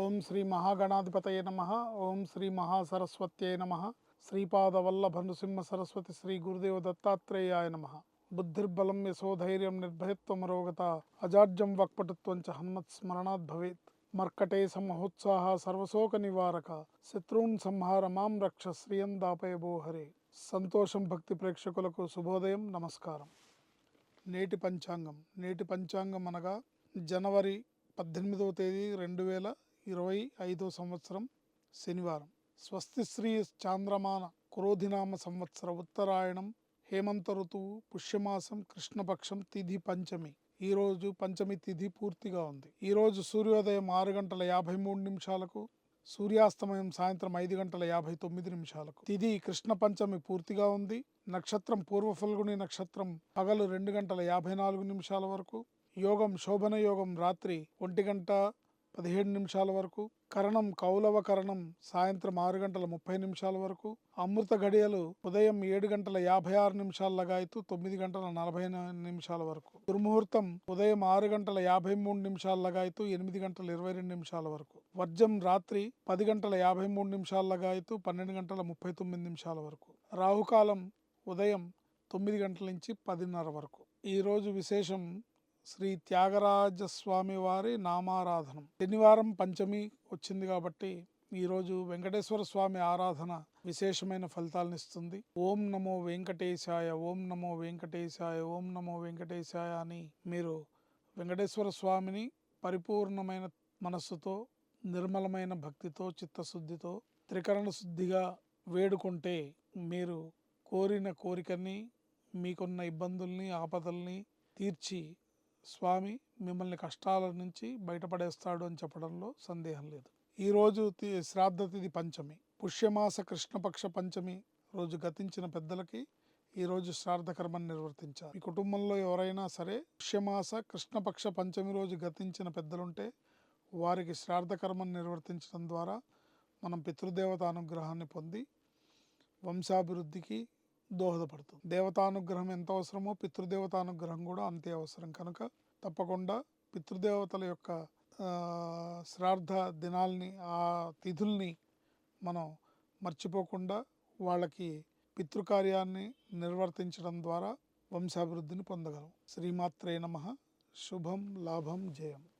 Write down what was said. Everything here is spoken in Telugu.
ఓం శ్రీ మహాగణాధిపతయ నమ. ఓం శ్రీ మహాసరస్వత్యై నమ. శ్రీపాదవల్లభ నృసింహ సరస్వతి శ్రీ గురుదేవ దత్తాత్రేయాయ నమ. బుద్ధిర్బలం యశోధైర్యం నిర్భయత్వమరోగత అజాడ్యం వక్పటుత్వం చ హనుమత్స్మరణాత్ భవేత్. మర్కటే సమహోత్సాహ సర్వశోక నివారక శత్రూన్ సంహార మాం రక్ష శ్రియం దాపయబో హరే. సంతోషం భక్తి ప్రేక్షకులకు శుభోదయం, నమస్కారం. నేటి పంచాంగం అనగా జనవరి 18వ తేదీ 2025 సంవత్సరం శనివారం. స్వస్తి శ్రీ చాంద్రమాన క్రోధినామ సంవత్సర ఉత్తరాయణం హేమంత ఋతువు పుష్యమాసం కృష్ణపక్షం తిథి పంచమి. ఈరోజు పంచమి తిథి పూర్తిగా ఉంది. ఈరోజు సూర్యోదయం 6 గంటల 53 నిమిషాలకు, సూర్యాస్తమయం సాయంత్రం 5 గంటల 59 నిమిషాలకు. తిథి కృష్ణ పంచమి పూర్తిగా ఉంది. నక్షత్రం పూర్వ ఫల్గుని నక్షత్రం పగలు 2 గంటల 54 నిమిషాల వరకు. యోగం శోభన యోగం రాత్రి 1 గంట 17 నిమిషాల వరకు. కరణం కౌలవ కరణం సాయంత్రం 6 గంటల 30 నిమిషాల వరకు. అమృత ఘడియలు ఉదయం 7 గంటల 56 నిమిషాల లగాయతు 9 గంటల 40 నిమిషాల వరకు. దుర్ముహూర్తం ఉదయం 6 గంటల 53 నిమిషాల లగాయతు 8 గంటల 22 నిమిషాల వరకు. వర్జం రాత్రి 10 గంటల 53 నిమిషాల లగాయతు 12 గంటల 39 నిమిషాల వరకు. రాహుకాలం ఉదయం 9 గంటల నుంచి 10:30 వరకు. ఈరోజు విశేషం శ్రీ త్యాగరాజస్వామి వారి నామారాధనం. శనివారం పంచమి వచ్చింది కాబట్టి ఈరోజు వెంకటేశ్వర స్వామి ఆరాధన విశేషమైన ఫలితాలను ఇస్తుంది. ఓం నమో వెంకటేశాయ, ఓం నమో వెంకటేశాయ, ఓం నమో వెంకటేశాయ అని మీరు వెంకటేశ్వర స్వామిని పరిపూర్ణమైన మనస్సుతో, నిర్మలమైన భక్తితో, చిత్తశుద్ధితో, త్రికరణ శుద్ధిగా వేడుకుంటే మీరు కోరిన కోరికని, మీకున్న ఇబ్బందుల్ని, ఆపదల్ని తీర్చి స్వామి మిమ్మల్ని కష్టాల నుంచి బయటపడేస్తాడు అని చెప్పడంలో సందేహం లేదు. ఈరోజు శ్రాద్ధ తిథి పంచమి. పుష్యమాస కృష్ణపక్ష పంచమి రోజు గతించిన పెద్దలకి ఈరోజు శ్రాద్ధ కర్మను నిర్వర్తించారు. మీ కుటుంబంలో ఎవరైనా సరే పుష్యమాస కృష్ణపక్ష పంచమి రోజు గతించిన పెద్దలుంటే వారికి శ్రాద్ధ కర్మను నిర్వర్తించడం ద్వారా మనం పితృదేవత అనుగ్రహాన్ని పొంది వంశాభివృద్ధికి దోహదపడుతుంది. దేవతానుగ్రహం ఎంత అవసరమో పితృదేవతానుగ్రహం కూడా అంతే అవసరం. కనుక తప్పకుండా పితృదేవతల యొక్క శ్రాద్ధ దినాల్ని, ఆ తిథుల్ని మనం మర్చిపోకుండా వాళ్ళకి పితృకార్యాన్ని నిర్వర్తించడం ద్వారా వంశాభివృద్ధిని పొందగలం. శ్రీమాత్రే నమః. శుభం లాభం జయం.